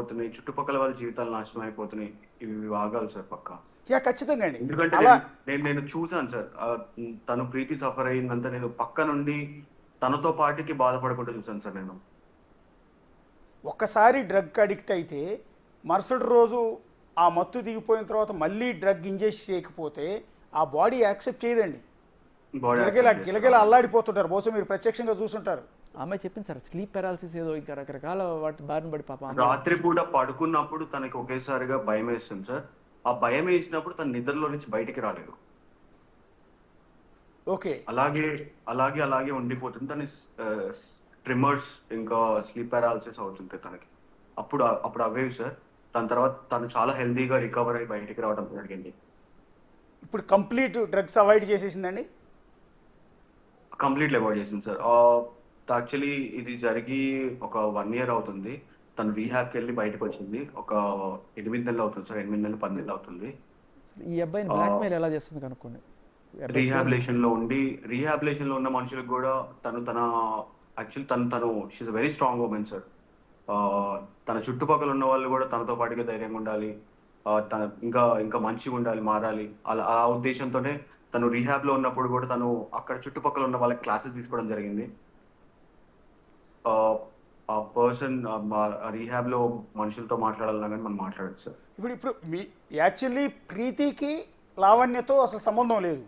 అయిపోతున్నాయి, చుట్టుపక్కల వాళ్ళ జీవితాలు నాశనం అయిపోతున్నాయి. ఇవి ఆగాలి సార్ పక్కా. ఖచ్చితంగా అండి. ఎందుకంటే అలా నేను నేను నేను చూసాను సార్. తను ప్రీతి సఫర్ అయిందంతా నేను పక్క నుండి తనతో పాటికి బాధపడకుండా చూసాను సార్ నేను. ఒక్కసారి డ్రగ్ అడిక్ట్ అయితే మరుసటి రోజు ఆ మత్తు దిగిపోయిన తర్వాత మళ్ళీ డ్రగ్ ఇంజెస్ట్ చేయకపోతే ఆ బాడీ యాక్సెప్ట్ చేయదండి. బాడీ గిలగిల యాక్సెప్ట్ గిలగిల చేస్తారు. అల్లాడిపోతుంటారు. బహుశా మీరు ప్రత్యక్షంగా చూసుంటారు. ఆమె చెప్పింది సార్, స్లీప్ పారాలసిస్ ఏదో ఇంకా రకరకాల వాటి బారిన పడి పాప ఆమె రాత్రి పూట పడుకున్నప్పుడు తనకి ఒకేసారిగా భయం వేస్తుంది సార్. ఆ భయం వేసినప్పుడు తన నిద్రలో నుంచి బయటికి రాలేదు. ఓకే. అలాగే అలాగే అలాగే ఉండిపోతుంది. తన ట్రిమర్స్ ఇంకా స్లీప్ పారాలసిస్ అవుతుంది తనకి. అప్పుడు అప్పుడు అవేవి సార్. దాని తర్వాత తను చాలా హెల్దీగా రికవర్ అయ్యి బయటికి రావడం జరిగింది. ఇప్పుడు కంప్లీట్ డ్రగ్స్ అవాయిడ్ చేసేసిందండి. కంప్లీట్లీ అవాయిడ్ చేసింది సార్. యాక్చువల్లీ ఇది జరిగి ఒక 1 year అవుతుంది. తను రీహాబ్కి వెళ్ళి బయటకు వచ్చింది. ఒక 8 నెలలు అవుతుంది సార్. 8 నెలలు 10 నెలలు అవుతుంది. ఈ అబ్బాయిని బ్లాక్మెయిల్ ఎలా చేస్తుంది కనుక్కోండి. రీహాబిలేషన్ లో ఉన్న మనుషులకు కూడా తన యాక్చువల్లీ తను she very strong women sir. తన చుట్టుపక్కల ఉన్న వాళ్ళు కూడా తనతో పాటుగా ధైర్యంగా ఉండాలి, తన ఇంకా ఇంకా మంచిగా ఉండాలి, మారాలి. అలా ఆ ఉద్దేశంతోనే తను రీహాబ్ లో ఉన్నప్పుడు కూడా తను అక్కడ చుట్టుపక్కల ఉన్న వాళ్ళకి క్లాసెస్ తీసుకోవడం జరిగింది. ఆ పర్సన్ రీహాబ్ లో మనుషులతో మాట్లాడాలన్నా కానీ మనం మాట్లాడచ్చు సార్. ఇప్పుడు మీ యాక్చువల్లీ ప్రీతికి లావణ్యతో అసలు సంబంధం లేదు.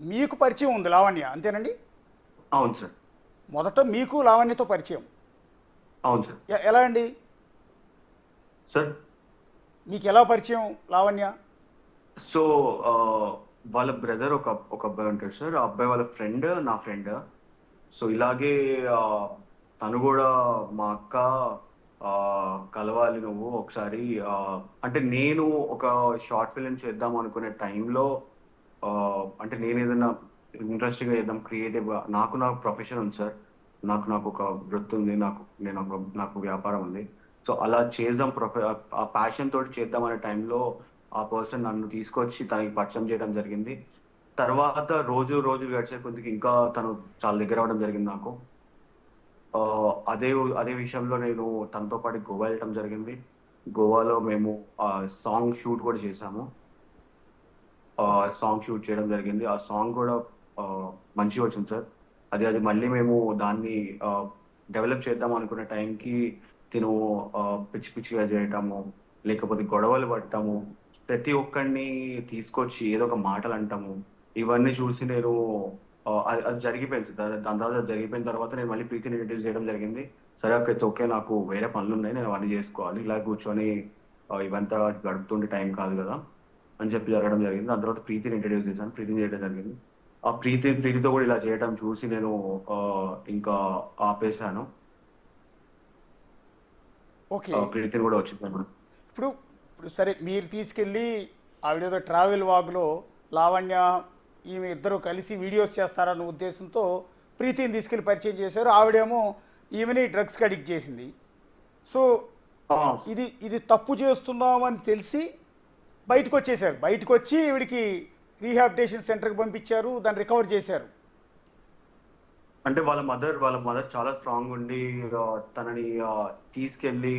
మీకు పరిచయం ఉంది లావణ్య, అంతేనండి? అవును సార్. మొదట మీకు లావణ్యతో పరిచయం. అవును సార్. ఎలా అండి? సార్ మీకు ఎలా పరిచయం లావణ్య? సో వాళ్ళ బ్రదర్ ఒక అబ్బాయి ఉంటాడు సార్. ఆ అబ్బాయి వాళ్ళ ఫ్రెండ్ నా ఫ్రెండ్. సో ఇలాగే తను కూడా మా అక్క కలవాలి నువ్వు ఒకసారి, అంటే నేను ఒక షార్ట్ ఫిలిం చేద్దాం అనుకునే టైంలో, అంటే నేను ఏదైనా ఇంట్రెస్టింగ్గా చేద్దాం క్రియేటివ్గా, నాకు ప్రొఫెషన్ ఉంది సార్. నాకు ఒక వృత్తి ఉంది, నాకు వ్యాపారం ఉంది. సో అలా చేద్దాం, ఆ ప్యాషన్ తోటి చేద్దాం అనే టైంలో ఆ పర్సన్ నన్ను తీసుకొచ్చి తనకి పరిచయం చేయడం జరిగింది. తర్వాత రోజు గడిచే కొద్దికి ఇంకా తను చాలా దగ్గర అవ్వడం జరిగింది నాకు. అదే అదే విషయంలో నేను తనతో పాటు గోవా వెళ్ళటం జరిగింది. గోవాలో మేము సాంగ్ షూట్ కూడా చేసాము. సాంగ్ షూట్ చేయడం జరిగింది. ఆ సాంగ్ కూడా మంచిగా వచ్చింది సార్. అది మళ్ళీ మేము దాన్ని డెవలప్ చేద్దాం అనుకునే టైంకి తిను పిచ్చి పిచ్చిగా చేయటము, లేకపోతే గొడవలు పడటము, ప్రతి ఒక్కరిని తీసుకొచ్చి ఏదో ఒక మాటలు అంటాము, ఇవన్నీ చూసి నేను అది జరిగిపోయింది సార్. దాని తర్వాత జరిగిపోయిన తర్వాత నేను మళ్ళీ ప్రీతిని ఇంట్రడ్యూస్ చేయడం జరిగింది. సరే ఓకే, ఓకే, నాకు వేరే పనులు ఉన్నాయి, నేను అవన్నీ చేసుకోవాలి, ఇలా కూర్చొని ఇవంతా గడుపుతుండే టైం కాదు కదా అని చెప్పి జరగడం జరిగింది. దాని తర్వాత ప్రీతిని ఇంట్రడ్యూస్ చేశాను, ప్రీతిని చేయడం జరిగింది. ఆ ప్రీతితో కూడా ఇలా చేయడం చూసి నేను ఇంకా ఆపేశాను. ఓకే. ప్రీతిని కూడా వచ్చింది. ఇప్పుడు సరే, మీరు తీసుకెళ్ళి ఆవిడేదో ట్రావెల్ వాగ్లో లావణ్య ఈమె ఇద్దరు కలిసి వీడియోస్ చేస్తారన్న ఉద్దేశంతో ప్రీతిని తీసుకెళ్ళి పరిచయం చేశారు. ఆవిడేమో ఈమెని డ్రగ్స్కి అడిక్ట్ చేసింది. సో ఇది తప్పు చేస్తున్నామని తెలిసి బయటకు వచ్చేసారు. బయటకు వచ్చి ఈవిడికి రీహాబిలిటేషన్ సెంటర్కి పంపించారు, దాన్ని రికవర్ చేశారు. అంటే వాళ్ళ మదర్ చాలా స్ట్రాంగ్ ఉండి తనని తీసుకెళ్ళి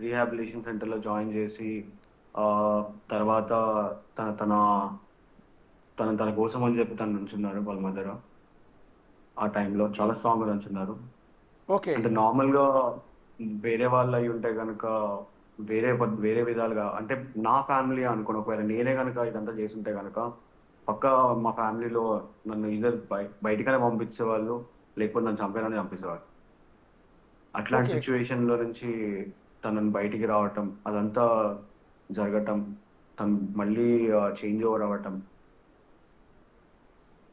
రీహాబిలిటేషన్ సెంటర్లో జాయిన్ చేసి, తర్వాత తన కోసం అని చెప్పి తను నుంచున్నారు. వాళ్ళ మదర్ ఆ టైంలో చాలా స్ట్రాంగ్గా నుంచున్నారు. ఓకే. అంటే నార్మల్గా వేరే వాళ్ళు అయి ఉంటే కనుక వేరే విధాలుగా, అంటే నా ఫ్యామిలీ అనుకోండి, ఒకవేళ నేనే కనుక ఇదంతా చేస్తుంటే కనుక పక్కా మా ఫ్యామిలీలో నన్ను ఇద్దరు బయటికనే పంపించేవాళ్ళు, లేకపోతే నన్ను చంపేసేవాళ్ళు. అట్లాంటి సిచ్యువేషన్లో నుంచి తనను బయటికి రావటం, అదంతా జరగటం, తను మళ్ళీ చేంజ్ ఓవర్ అవ్వటం,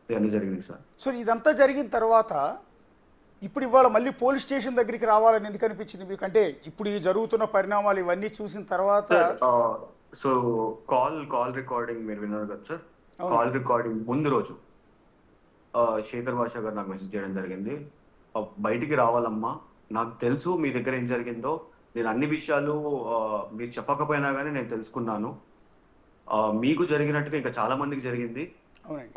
ఇవన్నీ జరిగింది సార్. సో ఇదంతా జరిగిన తర్వాత ఇప్పుడు ఇవాళ మళ్ళీ పోలీస్ స్టేషన్ దగ్గరికి రావాలని ఎందుకు అనిపించింది మీకు? అంటే ఇప్పుడు ఈ జరుగుతున్న పరిణామాలు ఇవన్నీ చూసిన తర్వాత. సో కాల్ రికార్డింగ్ మీరు విన్నారు కదా సార్. కాల్ రికార్డింగ్ ముందు రోజు శేఖర్ భాష గారు నాకు మెసేజ్ చేయడం జరిగింది. బయటికి రావాలమ్మా, నాకు తెలుసు మీ దగ్గర ఏం జరిగిందో, నేను అన్ని విషయాలు మీరు చెప్పకపోయినా కానీ నేను తెలుసుకున్నాను. మీకు జరిగినట్టుగా ఇంకా చాలా మందికి జరిగింది.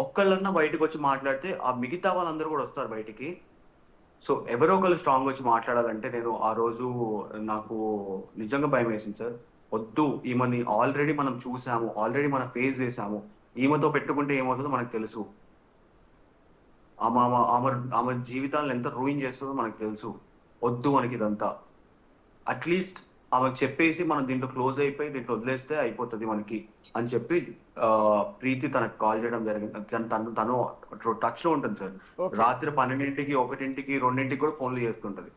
ఒక్కళ్ళన్నా బయటకు వచ్చి మాట్లాడితే ఆ మిగతా వాళ్ళందరూ కూడా వస్తారు బయటికి. సో ఎవరో ఒకరు స్ట్రాంగ్ వచ్చి మాట్లాడాలంటే నేను ఆ రోజు నాకు నిజంగా భయం వేసింది సార్. వద్దు, ఈమెని ఆల్రెడీ మనం చూసాము, ఆల్రెడీ మనం ఫేస్ చేసాము, ఈమెతో పెట్టుకుంటే ఏమవుతుందో మనకు తెలుసు. ఆమె ఆమె ఆమె ఆమె జీవితాలను ఎంత రూయిన్ చేస్తుందో మనకు తెలుసు. వద్దు మనకి ఇదంతా. అట్లీస్ట్ ఆమెకు చెప్పేసి మనం దీంట్లో క్లోజ్ అయిపోయి దీంట్లో వదిలేస్తే అయిపోతుంది మనకి అని చెప్పి ప్రీతి తనకు కాల్ చేయడం జరిగింది. తను టచ్ లో ఉంటుంది సార్. Okay. రాత్రి 12కి 1కి 2కి కూడా ఫోన్లు చేస్తుంటది.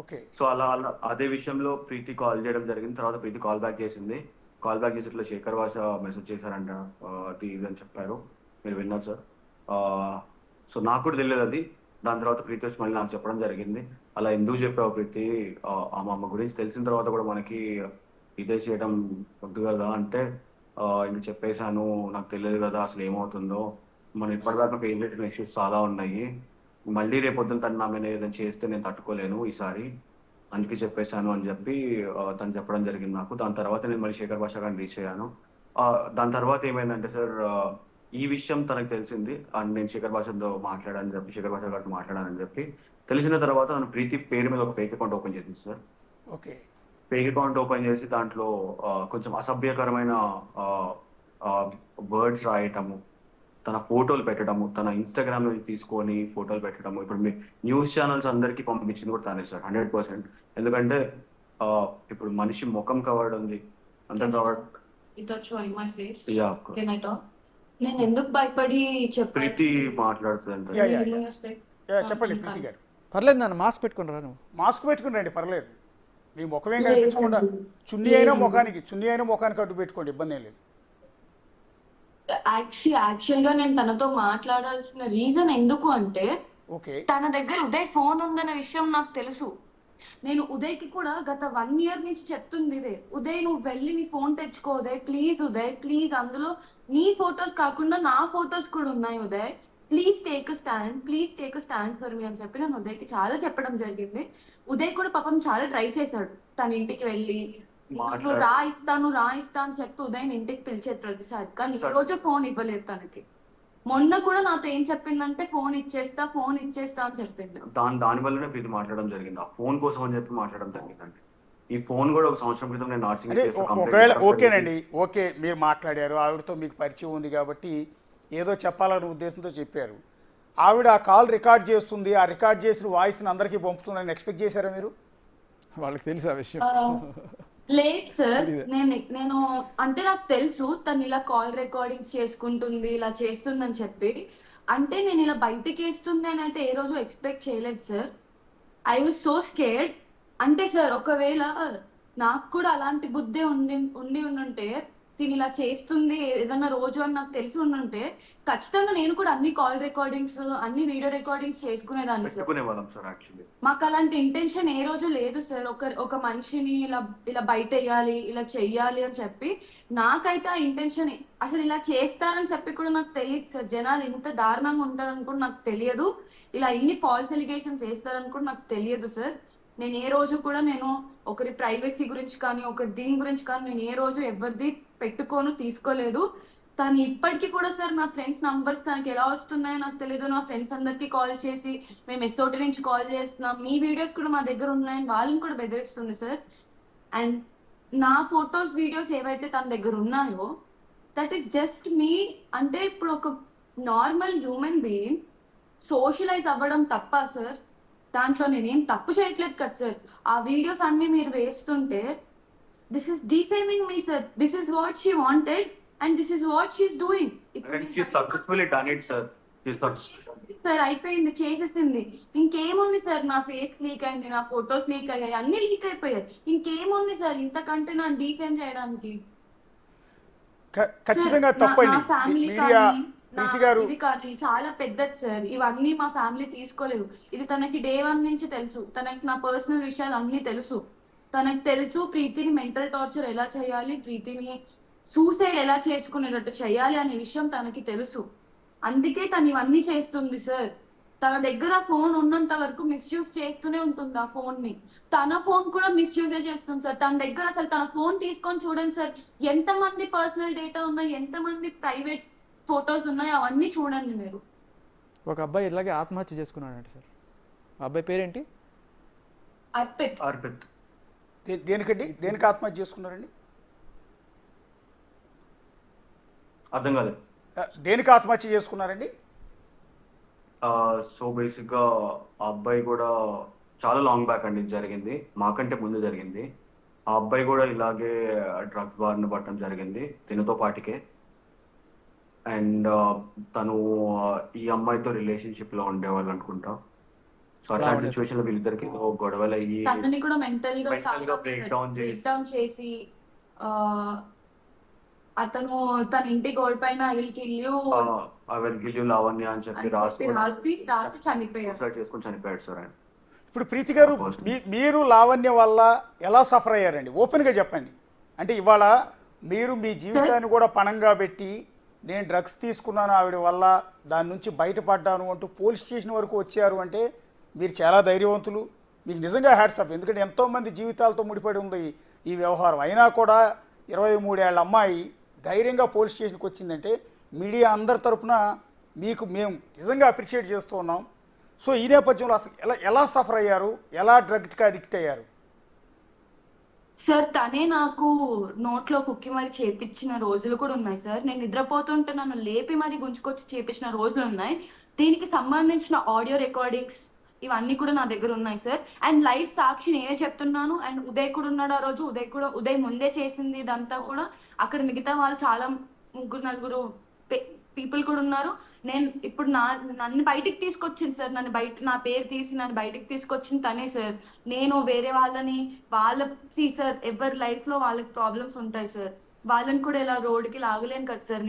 ఓకే. సో అలా అలా అదే విషయంలో ప్రీతి కాల్ చేయడం జరిగింది. తర్వాత ప్రీతి కాల్ బ్యాక్ చేసింది. కాల్ బ్యాక్ చేసి ఇట్లా శేఖర్ భాష మెసేజ్ చేశారంట, అది ఇది అని చెప్పారు. మీరు విన్నారు సార్. సో నాకు కూడా తెలియదు అది. దాని తర్వాత ప్రీతి వచ్చి మళ్ళీ నాకు చెప్పడం జరిగింది. అలా ఎందుకు చెప్పావు ప్రీతి, ఆ అమ్మ గురించి తెలిసిన తర్వాత కూడా మనకి ఇదే చేయడం వద్దు కదా అంటే, ఇంక చెప్పేశాను, నాకు తెలియదు కదా అసలు ఏమవుతుందో, మనం ఇప్పటిదాకా ఫేస్ చేసిన ఇష్యూస్ చాలా ఉన్నాయి, మళ్ళీ రేపొద్దున తను నా మీద ఏదైనా చేస్తే నేను తట్టుకోలేను ఈసారి, అందుకే చెప్పేశాను అని చెప్పి తను చెప్పడం జరిగింది నాకు. దాని తర్వాత నేను మళ్ళీ శేఖర్ భాష గారిని రీచ్ అయ్యాను. దాని తర్వాత ఏమైందంటే సార్, ఈ విషయం తనకు తెలిసింది అండ్ నేను శేఖర్ భాషతో మాట్లాడానని చెప్పి, శేఖర్ భాష గారితో మాట్లాడానని చెప్పి తెలిసిన తర్వాత నన్ను ప్రీతి పేరు మీద ఒక ఫేక్ అకౌంట్ ఓపెన్ చేసింది sir. Okay. Fake account open చేసి దాంట్లో కొంచెం అసభ్యకరమైన వర్డ్స్ రాయటము, తన ఫోటోలు పెట్టడము, తన ఇన్స్టాగ్రామ్ నుంచి తీసుకొని ఫోటోలు పెట్టడము. ఇప్పుడు మీ న్యూస్ ఛానల్స్ అందరికీ పంపించింది కూడా తానే సార్, 100%. ఎందుకంటే ఇప్పుడు మనిషి ముఖం కవర్డ్ ఉంది, అంతా covered. Without showing my face. Yeah of course. Can I talk? నేను ఎందుకు భయపడి ప్రీతి మాట్లాడుతుందంట. Yeah, yeah. చెప్పండి ప్రీతి గారు. పర్లేదు నాన్న, మాస్క్ పెట్టుకుని రా నువ్వు. మాస్క్ పెట్టుకుని రండి, పర్లేదు. మీ ముఖం ఏం కనిపించకుండా చున్నీ అయినా ముఖానికి అడ్డు పెట్టుకోండి, ఇబ్బంది ఏం లేదు. యాక్చువల్ గా నేను తనతో మాట్లాడాల్సిన రీజన్ ఎందుకు అంటే, ఓకే. తన దగ్గర ఉదయ్ ఫోన్ ఉందన్న విషయం నాకు తెలుసు. నేను ఉదయ్కి కూడా గత 1 year నుంచి చెప్తుంది ఇదే, ఉదయ్ నువ్వు వెళ్ళి నీ ఫోన్ తెచ్చుకో ఉదయ్ ప్లీజ్, అందులో నీ ఫొటోస్ కాకుండా నా ఫొటోస్ కూడా ఉన్నాయి Uday, please take a stand for me అని చెప్పి నేను ఉదయ్కి చాలా చెప్పడం జరిగింది. ఉదయ్ కూడా పాపం చాలా ట్రై చేశాడు, తన ఇంటికి వెళ్ళి నువ్వు రా ఇస్తాను అని చెప్పి ఉదయ్ ఇంటికి పిలిచేది ప్రతిసారి, కానీ ఈ రోజు ఫోన్ ఇవ్వలేదు తనకి. మొన్న కూడా నాతో ఏం చెప్పిందంటే ఫోన్ ఇచ్చేస్తా అని చెప్పింది. దాని వల్లనే ప్రీతి మాట్లాడడం జరిగింది. ఆ ఫోన్ కోసం అని చెప్పి మాట్లాడడం జరిగిందండి. ఈ ఫోన్ కూడా ఒక సంవత్సరం క్రితం నేను అంటే నార్సింగ్ ఒకవేళ ఓకేనండి, ఓకే మీరు మాట్లాడారు, ఆవిడతో మీకు పరిచయం ఉంది కాబట్టి ఏదో చెప్పాలనే ఉద్దేశంతో చెప్పారు. ఆవిడ ఆ కాల్ రికార్డ్ చేస్తుంది, ఆ రికార్డ్ చేసిన వాయిస్ని అందరికీ పంపుతుందని ఎక్స్పెక్ట్ చేశారా మీరు? వాళ్ళకి తెలుసు ఆ విషయం. లేదు సార్, నేను అంటే నాకు తెలుసు తను ఇలా కాల్ రికార్డింగ్స్ చేసుకుంటుంది, ఇలా చేస్తుందని చెప్పి. అంటే నేను ఇలా బయటకి వేస్తుంది అని అయితే ఏ రోజు ఎక్స్పెక్ట్ చేయలేదు sir. I was so scared. అంటే సార్ ఒకవేళ నాకు కూడా అలాంటి బుద్ధి ఉండుంటే, తిని ఇలా చేస్తుంది ఏదన్నా రోజు అని నాకు తెలిసి ఉండుంటే ఖచ్చితంగా నేను కూడా అన్ని కాల్ రికార్డింగ్స్, అన్ని వీడియో రికార్డింగ్స్ చేసుకునేదాన్ని సార్. మాకు అలాంటి ఇంటెన్షన్ ఏ రోజు లేదు సార్. ఒక మనిషిని ఇలా బయట వేయాలి, ఇలా చెయ్యాలి అని చెప్పి నాకైతే ఆ ఇంటెన్షన్ అసలు ఇలా చేస్తారని చెప్పి కూడా నాకు తెలియదు సార్. జనాలు ఇంత దారుణంగా ఉంటారని కూడా నాకు తెలియదు, ఇలా ఇన్ని ఫాల్స్ ఎలిగేషన్స్ వేస్తారని కూడా నాకు తెలియదు సార్. నేను ఏ రోజు కూడా నేను ఒకరి ప్రైవసీ గురించి కానీ ఒకరి దీని గురించి కానీ నేను ఏ రోజు ఎవరిది తీసుకోలేదు. తను ఇప్పటికీ కూడా సార్ నా ఫ్రెండ్స్ నంబర్స్ తనకి ఎలా వస్తున్నాయో నాకు తెలియదు. నా ఫ్రెండ్స్ అందరికి కాల్ చేసి మేము ఎస్ఓటి నుంచి కాల్ చేస్తున్నాం, మీ వీడియోస్ కూడా మా దగ్గర ఉన్నాయని వాళ్ళని కూడా బెదిరిస్తుంది సార్. అండ్ నా ఫొటోస్ వీడియోస్ ఏవైతే తన దగ్గర ఉన్నాయో దట్ ఈస్ జస్ట్ మీ. అంటే ఇప్పుడు ఒక నార్మల్ హ్యూమన్ బీయింగ్ సోషలైజ్ అవ్వడం తప్ప సార్, దాంట్లో నేనేం తప్పు చేయట్లేదు కదా సార్. ఆ వీడియోస్ అన్ని మీరు వేస్తుంటే this is defaming me sir. This is what she wanted and this is what she is doing. Sir అయిపోయింది, చేసేసింది. ఇంకేముంది సార్, నా ఫేస్ లీక్ అయింది, నా ఫొటోస్ లీక్ అయ్యాయి, అన్ని లీక్ అయిపోయాయి. ఇంకేముంది సార్ ఇంతకంటే నా డిఫేమ్ చేయడానికి? ఖచ్చితంగా తప్పండి. ఇది కాదు, చాలా పెద్దది సార్. ఇవన్నీ మా ఫ్యామిలీ తీసుకోలేదు. ఇది తనకి day 1 నుంచి తెలుసు. తనకి నా పర్సనల్ విషయాలు అన్ని తెలుసు. తనకు తెలుసు ప్రీతిని మెంటల్ టార్చర్ ఎలా చేయాలి, ప్రీతిని సూసైడ్ ఎలా చేసుకునేటట్టు చేయాలి అనే విషయం తనకి తెలుసు. అందుకే తను ఇవన్నీ చేస్తుంది సార్. తన దగ్గర ఫోన్ ఉన్నంత వరకు మిస్యూజ్ చేస్తూనే ఉంటుంది ఆ ఫోన్ ని. తన ఫోన్ కూడా మిస్యూజే చేస్తుంది సార్. తన దగ్గర అసలు తన ఫోన్ తీసుకొని చూడండి సార్, ఎంతమంది పర్సనల్ డేటా ఉన్నాయి, ఎంతమంది ప్రైవేట్ ఫొటోస్ ఉన్నాయి, అవన్నీ చూడండి మీరు. ఒక అబ్బాయి ఇలాగే ఆత్మహత్య చేసుకున్నాడంట సార్. ఆ అబ్బాయి పేరేంటి? అర్పిత్. అర్పిత్. దేనికండి, దేనికి ఆత్మహత్య చేసుకున్నారండి? అర్థం కాలేదు. దేనికి ఆత్మహత్య చేసుకున్నారండి? సో బేసిక్గా ఆ అబ్బాయి కూడా చాలా లాంగ్ బ్యాక్ అండి ఇది జరిగింది, మాకంటే ముందు జరిగింది. ఆ అబ్బాయి కూడా ఇలాగే డ్రగ్స్ బారిన పడటం జరిగింది తినతో పాటికే. అండ్ తను ఈ అమ్మాయితో రిలేషన్షిప్లో ఉండేవాళ్ళు అనుకుంటా. సో అట్లాంటి లావణ్య. సిచ్యువేషన్లో వీళ్ళిద్దరికి ఏదో గొడవలు అయ్యి తనని కూడా మెంటల్ గా Mental గా break down చేసి ఆ, అతను తన ఇంటి గోడ పైన వెల్గిల్యూ లావణ్య అని చెప్పి రాసి చనిపోయాడు. సూసైడ్ చేసుకొని చనిపోయాడు సార్ ఆయన. ఇప్పుడు ప్రీతి గారు, మీరు లావణ్య వల్ల ఎలా సఫర్ అయ్యారండి? ఓపెన్గా చెప్పండి. అంటే ఇవాళ మీరు మీ జీవితాన్ని కూడా పణంగా పెట్టి నేను డ్రగ్స్ తీసుకున్నాను ఆవిడ వల్ల, దాని నుంచి బయటపడ్డాను అంటూ పోలీస్ స్టేషన్ వరకు వచ్చారు అంటే మీరు చాలా ధైర్యవంతులు. మీకు నిజంగా హ్యాట్స్ ఆఫ్. ఎందుకంటే ఎంతోమంది జీవితాలతో ముడిపడి ఉంది ఈ వ్యవహారం. అయినా కూడా 23 ఏళ్ల అమ్మాయి ధైర్యంగా పోలీస్ స్టేషన్కి వచ్చిందంటే మీడియా అందరి తరపున మీకు మేము నిజంగా అప్రిషియేట్ చేస్తూ ఉన్నాం. సో ఈ నేపథ్యంలో అసలు ఎలా సఫర్ అయ్యారు, ఎలా డ్రగ్కి అడిక్ట్ అయ్యారు? సార్ తనే నాకు నోట్లో కుక్కి మరి చేపించిన రోజులు కూడా ఉన్నాయి సార్. నేను నిద్రపోతుంటే నన్ను లేపి మరి గుంజుకొచ్చి చేపించిన రోజులు ఉన్నాయి. దీనికి సంబంధించిన ఆడియో రికార్డింగ్స్ ఇవన్నీ కూడా నా దగ్గర ఉన్నాయి సార్. అండ్ లైవ్ సాక్షి నేనే చెప్తున్నాను. అండ్ ఉదయ్ కూడా ఉన్నాడు ఆ రోజు. ఉదయ్ ముందే చేసింది ఇదంతా కూడా. అక్కడ మిగతా వాళ్ళు చాలా 3-4 పీపుల్ కూడా ఉన్నారు. నేను ఇప్పుడు నన్ను బయటికి తీసుకొచ్చింది సార్. నా పేరు తీసి నన్ను బయటికి తీసుకొచ్చింది తనే సార్. నేను వేరే వాళ్ళని సార్ ఎవరి లైఫ్ లో వాళ్ళకి ప్రాబ్లమ్స్ ఉంటాయి సార్. వాళ్ళని కూడా ఇలా రోడ్డుకి లాగలేను కదా సార్.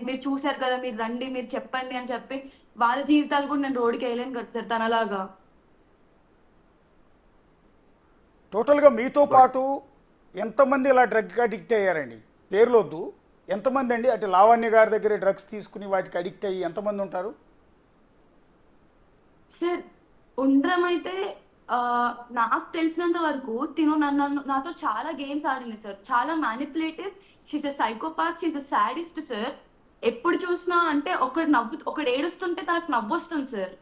మీరు చూసారు కదా, మీరు రండి, మీరు చెప్పండి అని చెప్పి వాళ్ళ జీవితాలు కూడా నేను రోడ్డుకి వేయలేను కదా సార్ తనలాగా. టోటల్గా మీతో పాటు ఎంతమంది ఇలా డ్రగ్ అడిక్ట్ అయ్యారండి? పేర్లొద్దు, ఎంతమంది అండి? అంటే లావణ్య గారి దగ్గర డ్రగ్స్ తీసుకుని వాటికి అడిక్ట్ అయ్యి ఎంతమంది ఉంటారు సార్? ఉండడం అయితే నాకు తెలిసినంత వరకు తిను నాతో చాలా గేమ్స్ ఆడింది సార్. చాలా manipulative. She's a psychopath, she's a sadist sir. ఎప్పుడు చూసినా అంటే ఒకడు ఏడుస్తుంటే తనకు నవ్వు వస్తుంది సార్.